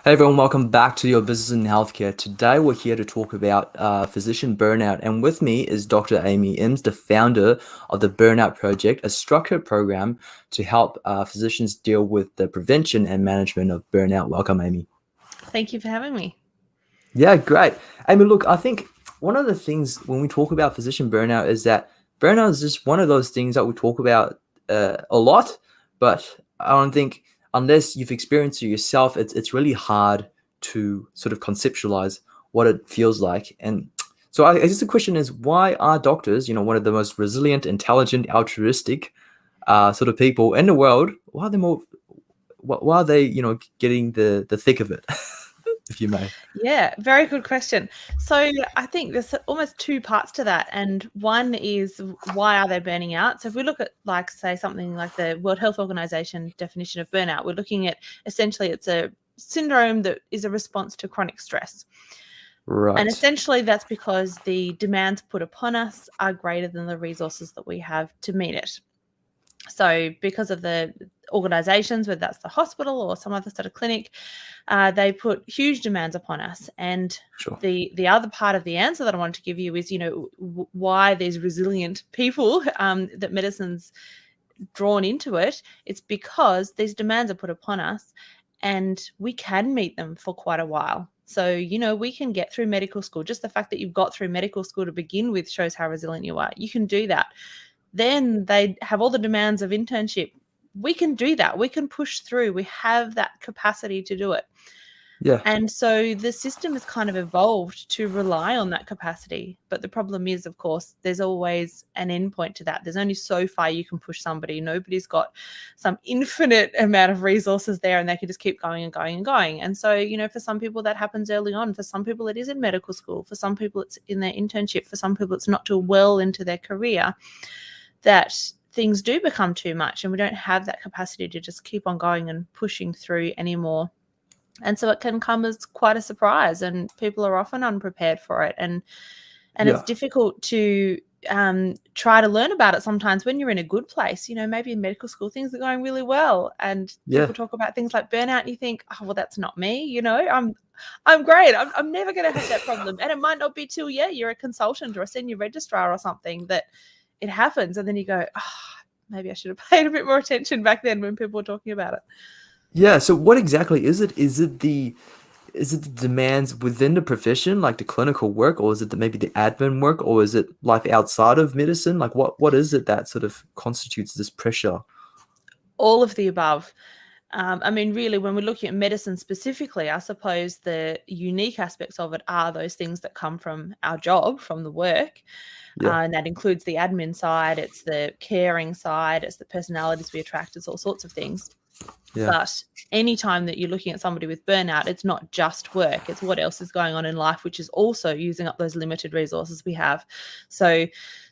Hey everyone, welcome back to Your Business in Healthcare. Today we're here to talk about physician burnout, and with me is Dr. Amy Imms, the founder of the Burnout Project, a structured program to help physicians deal with the prevention and management of burnout. Welcome, Amy. Thank you for having me. Yeah, great. Amy, look, I think one of the things when we talk about physician burnout is that burnout is just one of those things that we talk about a lot, but I don't think unless you've experienced it yourself, it's really hard to sort of conceptualize what it feels like. And so I guess the question is, why are doctors, one of the most resilient, intelligent, altruistic sort of people in the world, why are they, getting the thick of it, if you may? Yeah, very good question. So I think there's almost two parts to that. And one is, why are they burning out? So if we look at, like, say, something like the World Health Organization definition of burnout, we're looking at essentially it's a syndrome that is a response to chronic stress. And Right. essentially that's because the demands put upon us are greater than the resources that we have to meet it. So because of the organizations, whether that's the hospital or some other sort of clinic, they put huge demands upon us. And Sure. the other part of the answer that I wanted to give you is, why these resilient people that medicine's drawn into it. It's because these demands are put upon us and we can meet them for quite a while. So, we can get through medical school. Just the fact that you've got through medical school to begin with shows how resilient you are. You can do that. Then they have all the demands of internship. We can do that. We can push through. We have that capacity to do it. Yeah. And so the system has kind of evolved to rely on that capacity. But the problem is, of course, there's always an endpoint to that. There's only so far you can push somebody. Nobody's got some infinite amount of resources there and they can just keep going and going and going. And so, for some people that happens early on. For some people it is in medical school. For some people it's in their internship. For some people it's not till well into their career that things do become too much and we don't have that capacity to just keep on going and pushing through anymore. And so it can come as quite a surprise and people are often unprepared for it. And it's Yeah. difficult to try to learn about it sometimes when you're in a good place. Maybe in medical school things are going really well and Yeah. people talk about things like burnout and you think, oh, well, that's not me. I'm great. I'm never going to have that problem. And it might not be till, you're a consultant or a senior registrar or something that it happens. And then you go, oh, maybe I should have paid a bit more attention back then when people were talking about it. Yeah. So what exactly is it? Is it the demands within the profession, like the clinical work, or is it maybe the admin work, or is it life outside of medicine? Like what is it that sort of constitutes this pressure? All of the above. Really, when we're looking at medicine specifically, I suppose the unique aspects of it are those things that come from our job, from the work. Yeah. And that includes the admin side, it's the caring side, it's the personalities we attract, it's all sorts of things. Yeah. But anytime that you're looking at somebody with burnout, it's not just work, it's what else is going on in life, which is also using up those limited resources we have. So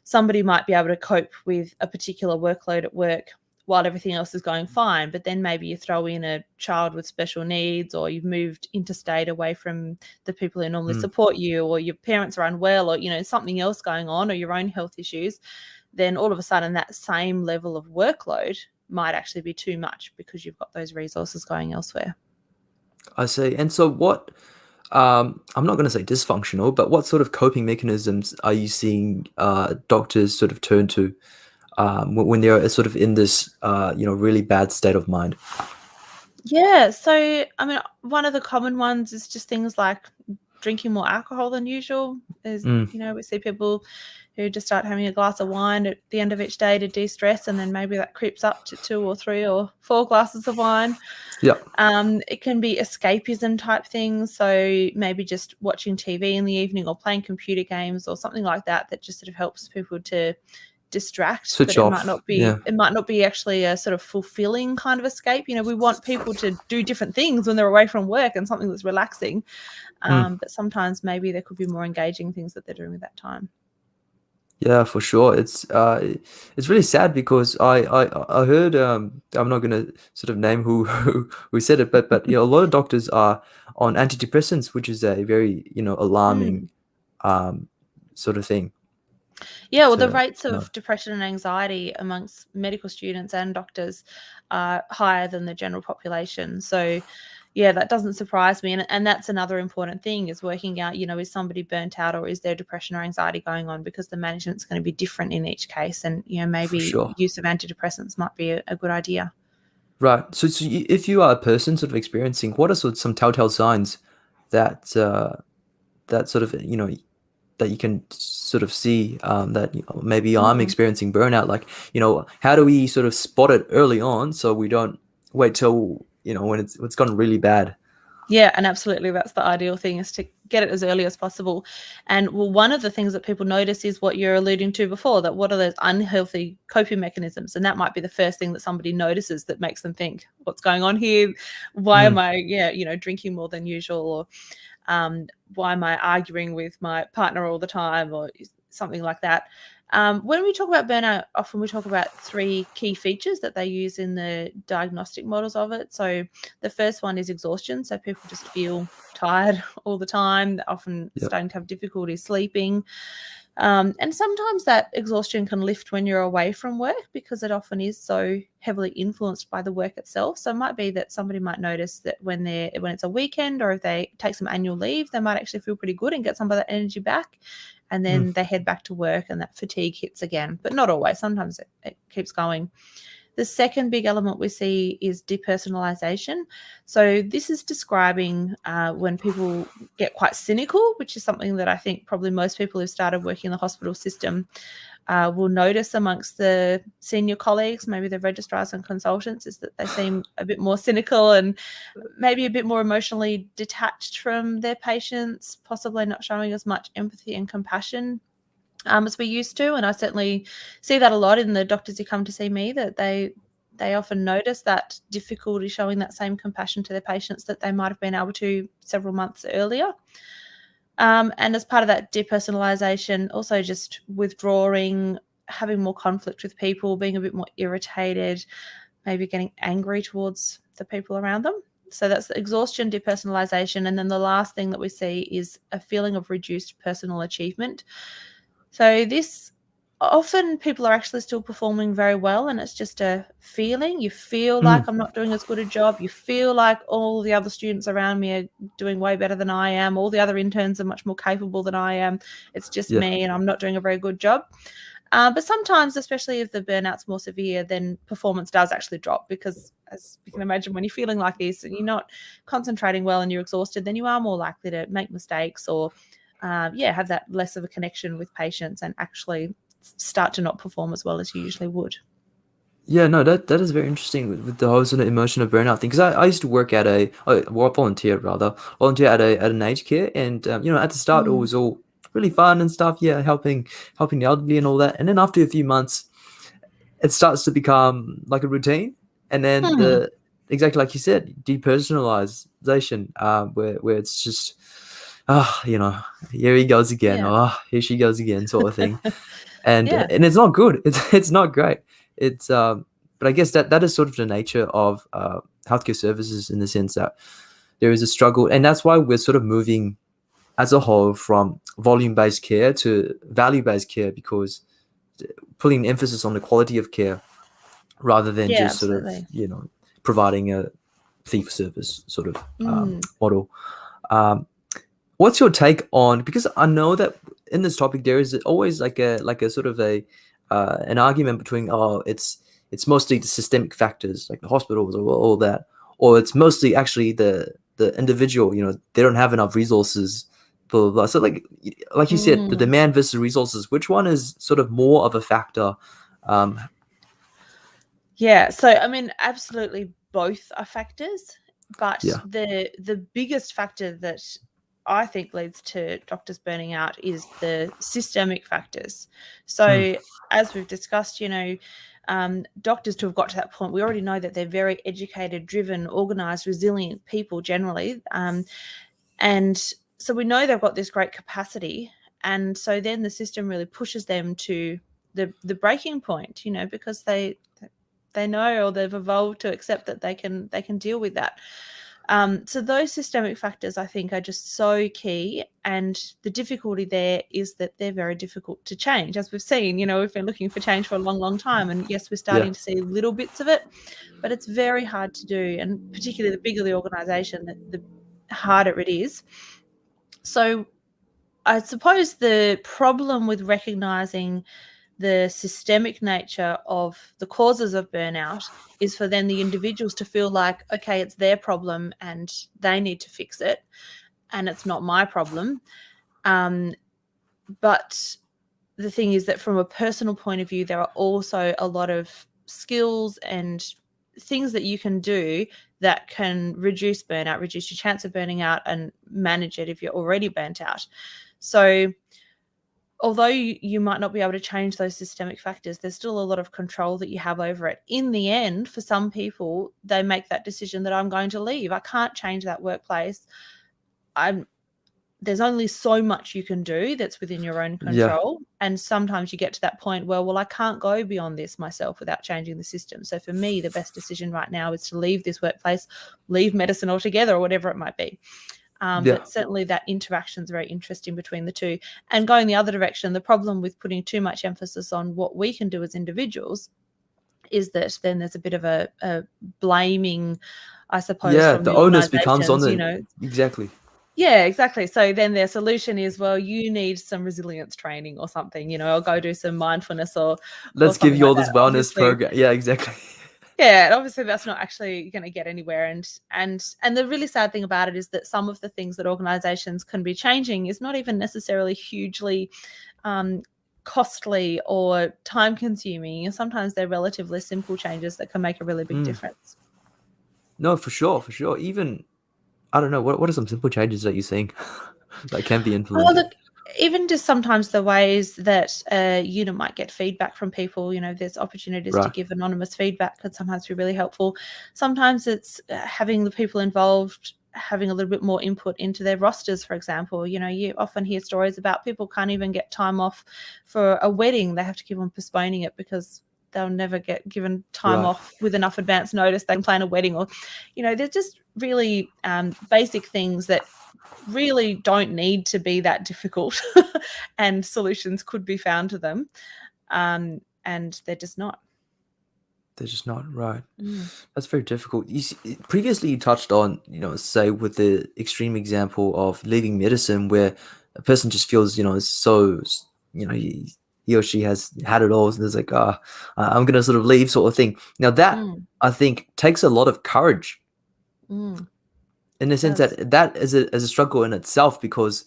somebody might be able to cope with a particular workload at work while everything else is going fine, but then maybe you throw in a child with special needs, or you've moved interstate away from the people who normally Mm. support you, or your parents are unwell, or something else going on, or your own health issues. Then all of a sudden that same level of workload might actually be too much because you've got those resources going elsewhere. I see. And so I'm not going to say dysfunctional, but what sort of coping mechanisms are you seeing doctors sort of turn to when they're sort of in this really bad state of mind? Yeah, so one of the common ones is just things like drinking more alcohol than usual. Mm. We see people who just start having a glass of wine at the end of each day to de-stress, and then maybe that creeps up to 2 or 3 or 4 glasses of wine. Yeah. It can be escapism type things, so maybe just watching TV in the evening or playing computer games or something like that just sort of helps people to distract, but Switch it might off. not be Yeah. actually a sort of fulfilling kind of escape. We want people to do different things when they're away from work and something that's relaxing. Mm. But sometimes maybe there could be more engaging things that they're doing with that time. Yeah, for sure. It's really sad because I heard I'm not gonna sort of name who who said it, but a lot of doctors are on antidepressants, which is a very alarming Mm. um sort of thing Yeah, well, the to rates know. of depression and anxiety amongst medical students and doctors are higher than the general population. So, Yeah, that doesn't surprise me. And that's another important thing, is working out, is somebody burnt out, or is there depression or anxiety going on? Because the management's going to be different in each case. And, For maybe sure. use of antidepressants might be a good idea. Right. If you are a person sort of experiencing, what are sort of some telltale signs that that sort of that you can sort of see that maybe I'm Mm. experiencing burnout? Like, how do we sort of spot it early on so we don't wait till when it's gotten really bad? Yeah, and absolutely, that's the ideal thing, is to get it as early as possible. And well, one of the things that people notice is what you're alluding to before, that what are those unhealthy coping mechanisms? And that might be the first thing that somebody notices that makes them think, what's going on here? Why am Mm, I, drinking more than usual? Or why am I arguing with my partner all the time, or something like that. When we talk about burnout, often we talk about three key features that they use in the diagnostic models of it. So the first one is exhaustion. So people just feel tired all the time. They're often yeah. starting to have difficulty sleeping. And sometimes that exhaustion can lift when you're away from work, because it often is so heavily influenced by the work itself. So it might be that somebody might notice that when it's a weekend, or if they take some annual leave, they might actually feel pretty good and get some of that energy back. And Mm, then they head back to work and that fatigue hits again, but not always. Sometimes it keeps going. The second big element we see is depersonalization. So this is describing when people get quite cynical, which is something that I think probably most people who've started working in the hospital system will notice amongst the senior colleagues, maybe the registrars and consultants, is that they seem a bit more cynical and maybe a bit more emotionally detached from their patients, possibly not showing as much empathy and compassion as we used to. And I certainly see that a lot in the doctors who come to see me, that they often notice that difficulty showing that same compassion to their patients that they might have been able to several months earlier. And as part of that depersonalization, also just withdrawing, having more conflict with people, being a bit more irritated, maybe getting angry towards the people around them. So that's the exhaustion, depersonalization. And then the last thing that we see is a feeling of reduced personal achievement. So this, often people are actually still performing very well, and it's just a feeling. You feel like, mm, I'm not doing as good a job. You feel like all the other students around me are doing way better than I am. All the other interns are much more capable than I am. It's just yeah. me, and I'm not doing a very good job. But sometimes, especially if the burnout's more severe, then performance does actually drop, because, as you can imagine, when you're feeling like this and you're not concentrating well and you're exhausted, then you are more likely to make mistakes, or have that less of a connection with patients, and actually start to not perform as well as you usually would. Yeah, no, that is very interesting with the whole sort of emotional burnout thing. Because I used to work at volunteer at an aged care, and at the start it Mm. was all really fun and stuff. Yeah, helping the elderly and all that. And then after a few months, it starts to become like a routine, and then Hmm. the exactly like you said, depersonalization, where it's just here he goes again, Yeah. here she goes again, sort of thing. and Yeah. and it's not good. It's not great. It's but I guess that is sort of the nature of healthcare services, in the sense that there is a struggle, and that's why we're sort of moving as a whole from volume-based care to value-based care, because putting emphasis on the quality of care rather than Yeah, just sort of absolutely. providing a fee for service sort of Mm. model. Um, what's your take on, because I know that in this topic there is always like a sort of a an argument between, it's mostly the systemic factors like the hospitals or all that, or it's mostly actually the individual, they don't have enough resources, blah blah blah. So like you said, the Mm. demand versus resources, which one is sort of more of a factor? um Yeah, so I mean, absolutely both are factors, but yeah. the biggest factor that I think leads to doctors burning out is the systemic factors. Hmm. So as we've discussed, doctors to have got to that point, we already know that they're very educated, driven, organized, resilient people generally, and so we know they've got this great capacity, and so then the system really pushes them to the breaking point, because they know, or they've evolved to accept that they can deal with that. So those systemic factors, I think, are just so key. And the difficulty there is that they're very difficult to change. As we've seen, we've been looking for change for a long, long time. And yes, we're starting to see little bits of it, but it's very hard to do. And particularly the bigger the organization, the harder it is. So I suppose the problem with recognizing the systemic nature of the causes of burnout is for then the individuals to feel like, okay, it's their problem and they need to fix it and it's not my problem. But the thing is that from a personal point of view, there are also a lot of skills and things that you can do that can reduce burnout, reduce your chance of burning out, and manage it if you're already burnt out. So although you might not be able to change those systemic factors, there's still a lot of control that you have over it. In the end, for some people, they make that decision that I'm going to leave. I can't change that workplace. There's only so much you can do that's within your own control. And sometimes you get to that point where, well, I can't go beyond this myself without changing the system. So for me, the best decision right now is to leave this workplace, leave medicine altogether, or whatever it might be. But certainly that interaction is very interesting between the two. And going the other direction, the problem with putting too much emphasis on what we can do as individuals is that then there's a bit of a blaming, I suppose, from the onus becomes on the, exactly. Yeah, exactly. So then their solution is, well, you need some resilience training or something, or go do some mindfulness or let's give you all this wellness obviously. program. Yeah, exactly. Yeah, and obviously that's not actually going to get anywhere. And the really sad thing about it is that some of the things that organizations can be changing is not even necessarily hugely costly or time consuming. And sometimes they're relatively simple changes that can make a really big difference. No, for sure. Even, I don't know, what are some simple changes that you're seeing that can be implemented? Well, look, even just sometimes the ways that a unit might get feedback from people, there's opportunities to give anonymous feedback could sometimes be really helpful. Sometimes it's having the people involved having a little bit more input into their rosters, for example. You often hear stories about people can't even get time off for a wedding. They have to keep on postponing it because they'll never get given time off with enough advance notice. They can plan a wedding, or, they're just really basic things that really don't need to be that difficult and solutions could be found to them. And they're just not. Right. That's very difficult. Previously you touched on, say with the extreme example of leaving medicine, where a person just feels, so, he or she has had it all, and there's like, I'm going to sort of leave, sort of thing. Now that I think takes a lot of courage. In the sense that is a struggle in itself, because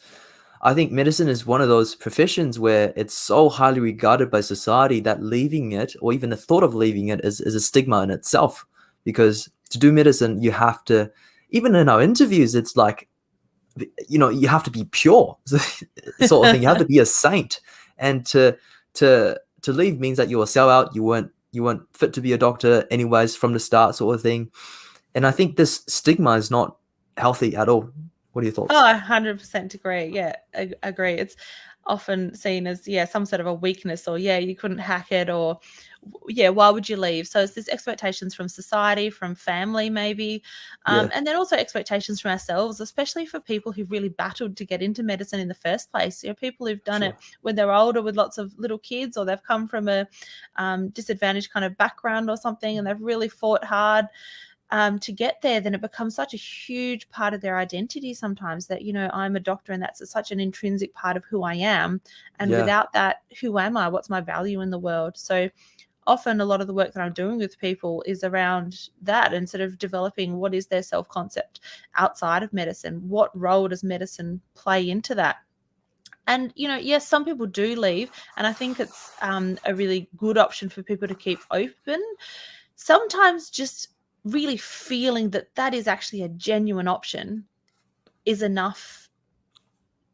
I think medicine is one of those professions where it's so highly regarded by society that leaving it, or even the thought of leaving it, is a stigma in itself. Because to do medicine, you have to, even in our interviews, it's like, you have to be pure, sort of thing. You have to be a saint, and to leave means that you're a sellout. You weren't fit to be a doctor anyways from the start, sort of thing. And I think this stigma is not healthy at all. What are your thoughts? Oh, I 100% agree. Yeah, I agree. It's often seen as, some sort of a weakness, or, you couldn't hack it, or, why would you leave? So it's these expectations from society, from family maybe, and then also expectations from ourselves, especially for people who've really battled to get into medicine in the first place. People who've done it when they're older with lots of little kids, or they've come from a disadvantaged kind of background or something, and they've really fought hard to get there. Then it becomes such a huge part of their identity sometimes that, I'm a doctor and that's such an intrinsic part of who I am. And without that, who am I? What's my value in the world? So often a lot of the work that I'm doing with people is around that, and sort of developing what is their self-concept outside of medicine. What role does medicine play into that? And, yes, some people do leave, and I think it's a really good option for people to keep open. Sometimes just really feeling that is actually a genuine option is enough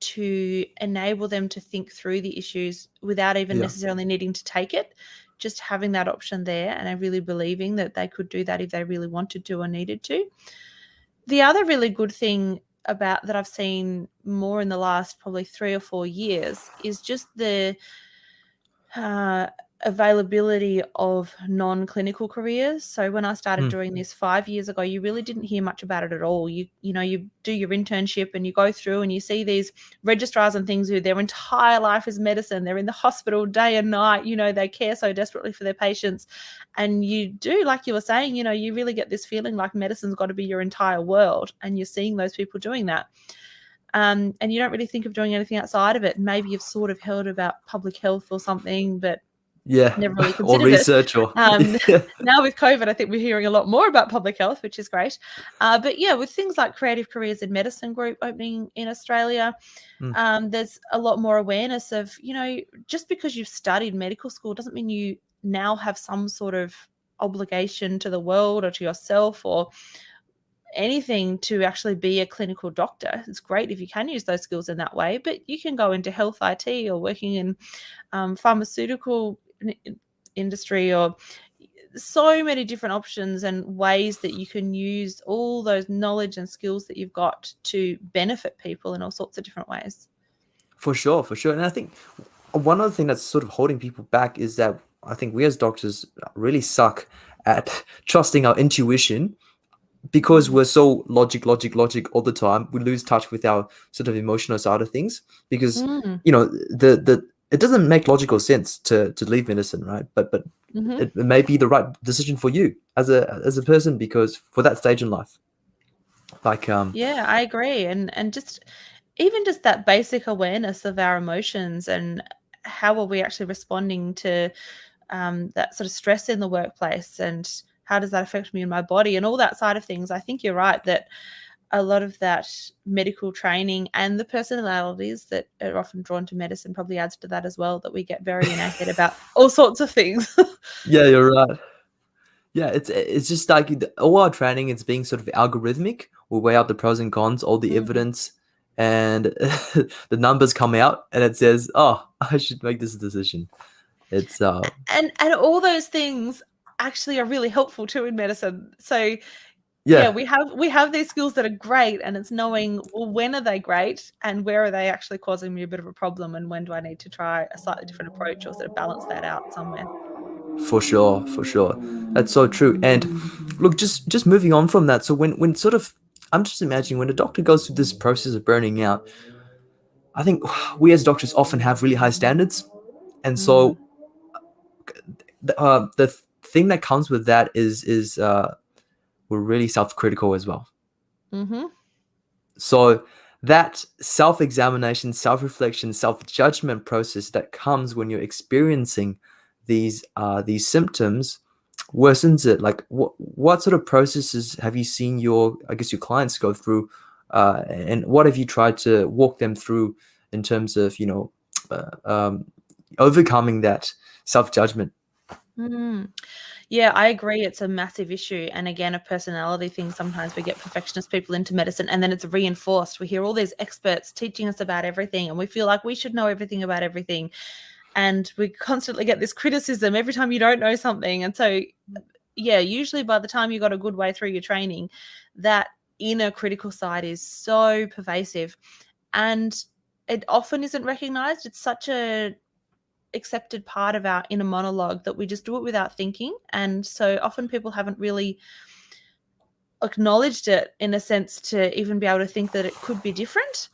to enable them to think through the issues without even necessarily needing to take it. Just having that option there, and I really believing that they could do that if they really wanted to or needed to. The other really good thing about that I've seen more in the last probably 3 or 4 years is just the availability of non-clinical careers. So when I started Mm. doing this 5 years ago, you really didn't hear much about it at all. You do your internship and you go through and you see these registrars and things who their entire life is medicine. They're in the hospital day and night. They care so desperately for their patients. And you do, like you were saying, you really get this feeling like medicine's got to be your entire world. And you're seeing those people doing that. And you don't really think of doing anything outside of it. Maybe you've sort of heard about public health or something, but Yeah. never really Or considered it. research or Yeah. Now with COVID, I think we're hearing a lot more about public health, which is great. But yeah, with things like Creative Careers in Medicine group opening in Australia, there's a lot more awareness of, just because you've studied medical school doesn't mean you now have some sort of obligation to the world or to yourself or anything to actually be a clinical doctor. It's great if you can use those skills in that way, but you can go into health IT or working in pharmaceutical industry, or so many different options and ways that you can use all those knowledge and skills that you've got to benefit people in all sorts of different ways. For sure. And I think one other thing that's sort of holding people back is that I think we as doctors really suck at trusting our intuition because we're so logic all the time. We lose touch with our sort of emotional side of things because the it doesn't make logical sense to leave medicine, right? But it may be the right decision for you as a person because for that stage in life. Yeah, I agree. And just even just that basic awareness of our emotions and how are we actually responding to that sort of stress in the workplace, and how does that affect me in my body and all that side of things. I think you're right that a lot of that medical training and the personalities that are often drawn to medicine probably adds to that as well, that we get very in our head about all sorts of things. Yeah, you're right. Yeah, it's just like all our training, it's being sort of algorithmic. We weigh out the pros and cons, all the evidence, and the numbers come out, and it says, "Oh, I should make this decision." It's and all those things actually are really helpful too in medicine. So yeah, we have these skills that are great, and it's knowing, well, when are they great and where are they actually causing me a bit of a problem, and when do I need to try a slightly different approach or sort of balance that out somewhere. for sure. That's so true. And look, just moving on from that. So when sort of I'm just imagining when a doctor goes through this process of burning out, I think we as doctors often have really high standards, and so the thing that comes with that is we're really self-critical as well. Mm-hmm. So that self-examination, self-reflection, self-judgment process that comes when you're experiencing these symptoms worsens it. Like what sort of processes have you seen your clients go through, and what have you tried to walk them through in terms of overcoming that self-judgment? Yeah, I agree. It's a massive issue. And again, a personality thing. Sometimes we get perfectionist people into medicine and then it's reinforced. We hear all these experts teaching us about everything and we feel like we should know everything about everything. And we constantly get this criticism every time you don't know something. And so, yeah, usually by the time you got a good way through your training, that inner critical side is so pervasive and it often isn't recognized. It's such a accepted part of our inner monologue that we just do it without thinking. And so often people haven't really acknowledged it in a sense to even be able to think that it could be different.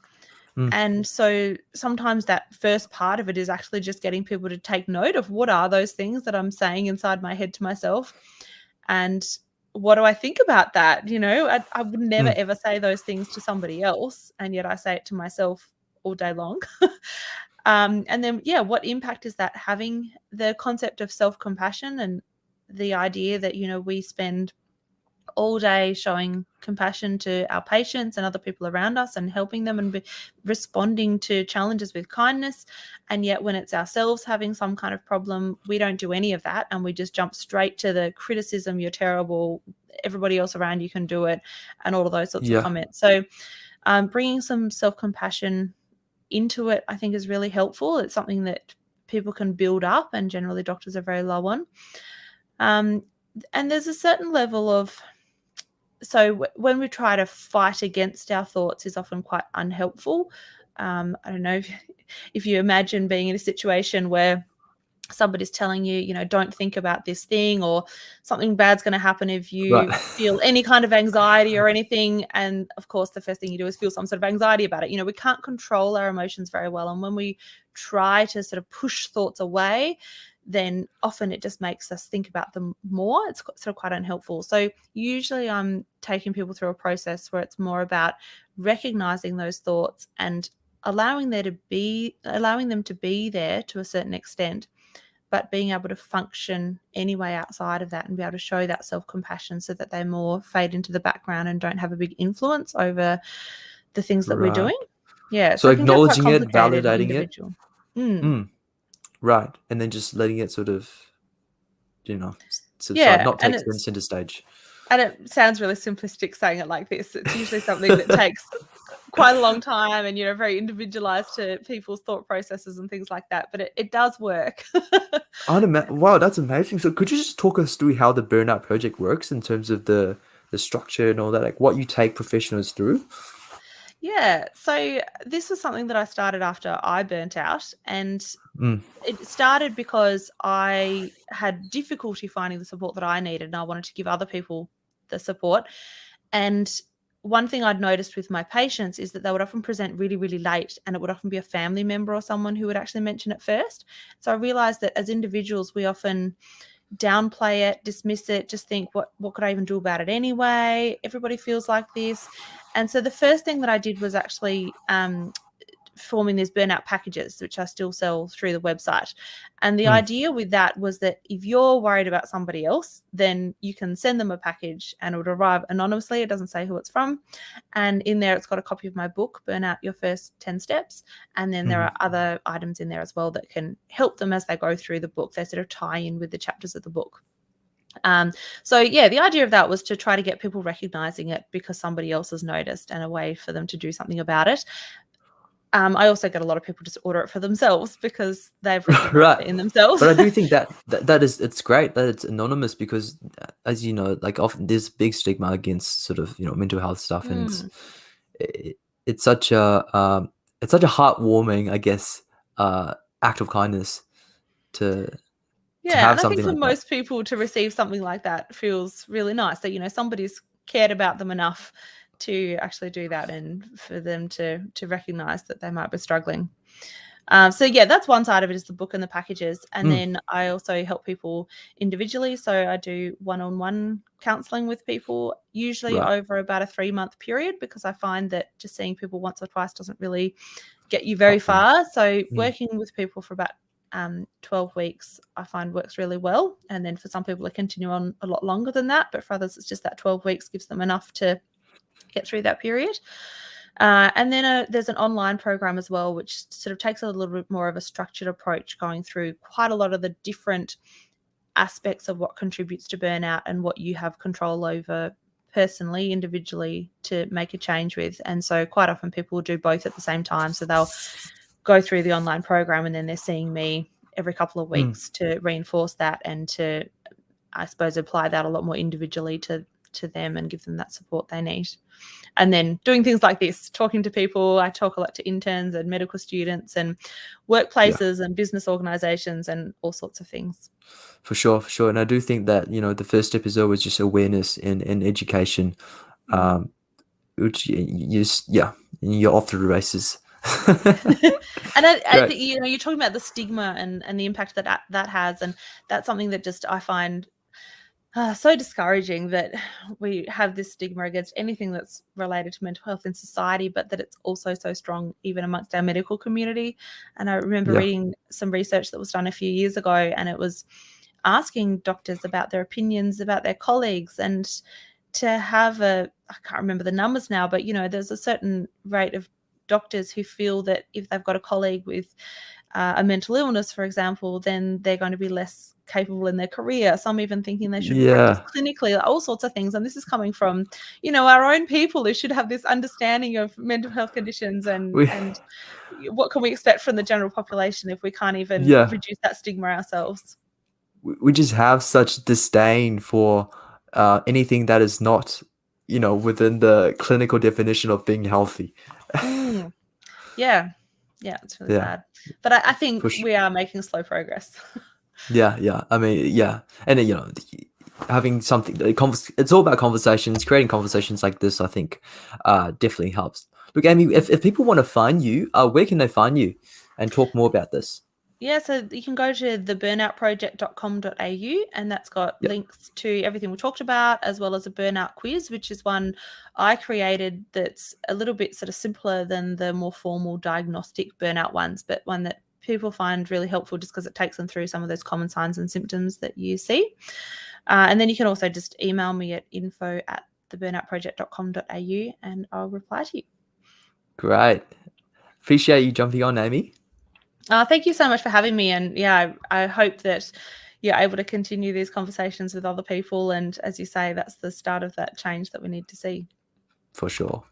And so sometimes that first part of it is actually just getting people to take note of what are those things that I'm saying inside my head to myself and what do I think about that? I would never ever say those things to somebody else, and yet I say it to myself all day long. And then, what impact is that having? The concept of self-compassion and the idea that, we spend all day showing compassion to our patients and other people around us and helping them and responding to challenges with kindness. And yet when it's ourselves having some kind of problem, we don't do any of that. And we just jump straight to the criticism, you're terrible, everybody else around you can do it, and all of those sorts of comments. So bringing some self-compassion into it, I think, is really helpful. It's something that people can build up and generally doctors are very low on. And there's a certain level of, so when we try to fight against our thoughts is often quite unhelpful. I don't know if you imagine being in a situation where somebody's telling you, don't think about this thing, or something bad's going to happen if you Right. feel any kind of anxiety or anything. And of course, the first thing you do is feel some sort of anxiety about it. We can't control our emotions very well. And when we try to sort of push thoughts away, then often it just makes us think about them more. It's sort of quite unhelpful. So usually I'm taking people through a process where it's more about recognizing those thoughts and allowing them to be there to a certain extent, but being able to function anyway outside of that and be able to show that self-compassion so that they more fade into the background and don't have a big influence over the things that we're Right. doing. Yeah, So so it can get quite acknowledging it, complicated and validating it. individual. Mm. Right. And then just letting it sort of, subside, Yeah, not and take center stage. it sounds really simplistic saying it like this. It's usually something that takes quite a long time and, very individualized to people's thought processes and things like that. But it does work. Wow, that's amazing. So could you just talk us through how the Burnout Project works in terms of the structure and all that, like what you take professionals through? Yeah. So this was something that I started after I burnt out, and it started because I had difficulty finding the support that I needed, and I wanted to give other people the support. And one thing I'd noticed with my patients is that they would often present really, really late, and it would often be a family member or someone who would actually mention it first. So I realized that as individuals, we often downplay it, dismiss it, just think, what could I even do about it anyway? Everybody feels like this. And so the first thing that I did was actually forming these burnout packages, which I still sell through the website. And the idea with that was that if you're worried about somebody else, then you can send them a package and it would arrive anonymously. It doesn't say who it's from. And in there, it's got a copy of my book, Burnout Your First 10 Steps. And then there are other items in there as well that can help them as they go through the book. They sort of tie in with the chapters of the book. So yeah, the idea of that was to try to get people recognizing it because somebody else has noticed, and a way for them to do something about it. I also get a lot of people just order it for themselves because they've recognized it in themselves. But I do think it's great that it's anonymous because, as you know, like often there's big stigma against sort of mental health stuff, and it's such a heartwarming, I guess, act of kindness to Yeah, have and I think something for like that. most people to receive something like that feels really nice that somebody's cared about them enough to actually do that, and for them to recognize that they might be struggling. So yeah, that's one side of it, is the book and the packages. And then I also help people individually. So I do one-on-one counselling with people, usually over about a 3-month period, because I find that just seeing people once or twice doesn't really get you very far. So working with people for about 12 weeks I find works really well. And then for some people I continue on a lot longer than that, but for others it's just that 12 weeks gives them enough to get through that period. And then there's an online program as well, which sort of takes a little bit more of a structured approach, going through quite a lot of the different aspects of what contributes to burnout and what you have control over personally, individually, to make a change with. And so quite often people will do both at the same time. So they'll go through the online program and then they're seeing me every couple of weeks to reinforce that and to, I suppose, apply that a lot more individually to them and give them that support they need. And then doing things like this, talking to people. I talk a lot to interns and medical students and workplaces and business organizations and all sorts of things. For sure. And I do think that, the first step is always just awareness and education, which you're off to the races. And you're talking about the stigma and the impact that has. And that's something that just I find so discouraging, that we have this stigma against anything that's related to mental health in society, but that it's also so strong even amongst our medical community. And I remember reading some research that was done a few years ago, and it was asking doctors about their opinions about their colleagues, and to have I can't remember the numbers now, but there's a certain rate of doctors who feel that if they've got a colleague with a mental illness, for example, then they're going to be less capable in their career. Some even thinking they should practice clinically, all sorts of things. And this is coming from, our own people who should have this understanding of mental health conditions and what can we expect from the general population if we can't even reduce that stigma ourselves. We just have such disdain for anything that is not, within the clinical definition of being healthy. Yeah, it's really sad. But I think we are making slow progress. Yeah. I mean, yeah, and then, having something. It's all about conversations. Creating conversations like this, I think, definitely helps. Look, Amy, if people want to find you, where can they find you and talk more about this? Yeah, so you can go to theburnoutproject.com.au, and that's got Yep. links to everything we talked about, as well as a burnout quiz, which is one I created that's a little bit sort of simpler than the more formal diagnostic burnout ones, but one that people find really helpful just because it takes them through some of those common signs and symptoms that you see. And then you can also just email me at info@theburnoutproject.com.au and I'll reply to you. Great. Appreciate you jumping on, Amy. Thank you so much for having me. And yeah, I hope that you're able to continue these conversations with other people. And as you say, that's the start of that change that we need to see. For sure.